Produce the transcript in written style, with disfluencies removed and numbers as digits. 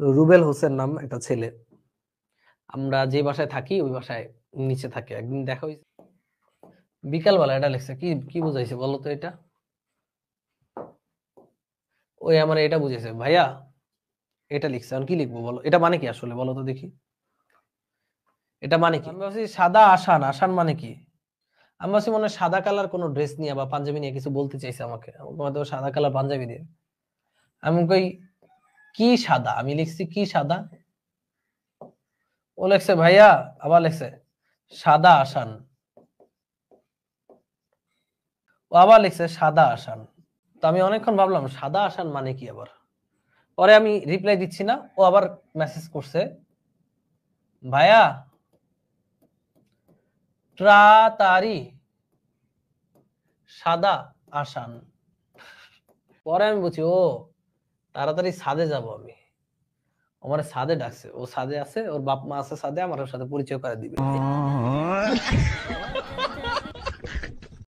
রুবেল হোসেন নাম একটা ছেলে। আমরা যে বাসায় থাকি ওই বাসায় নিচে থাকে। একদিন দেখা হয়েছে বিকালবেলা। এটা লিখছে কি কি বুঝাইছে বলো তো এটা? ওই আমার এটা বুঝেছে ভাইয়া, এটা লিখছে। এখন কি লিখবো বলো? এটা মানে কি আসলে বলো তো দেখি? এটা মানে কি? আমি ভাবছি সাদা আসান। আসান মানে কি? আমি ভাবছি মনে হয় সাদা কালার কোনো ড্রেস নিয়ে বা পাঞ্জাবি নিয়ে কিছু বলতে চাইছে আমাকে। আমাকে হয়তো সাদা কালার পাঞ্জাবি দিয়ে। আমি কই কি সাদা? আমি লিখছি কি সাদা? ও লেখছে ভাইয়া, আবার লেখছে সাদা আসান। ও আবার লিখছে সাদা আসান। তো আমি অনেকক্ষণ ভাবলাম সাদা আসান মানে কি আবার। পরে আমি রিপ্লাই দিচ্ছি না, ও আবার মেসেজ করছে ভাইয়া তাড়াতাড়ি সাদা আসান। পরে আমি বুঝি ও তাড়াতাড়ি ছাদে যাব আমি। আমার ছাদে ডাকছে, ও ছাদে আছে, ওর বাপ মা আছে ছাদে, আমার ওর সাথে পরিচয় করে দিবে।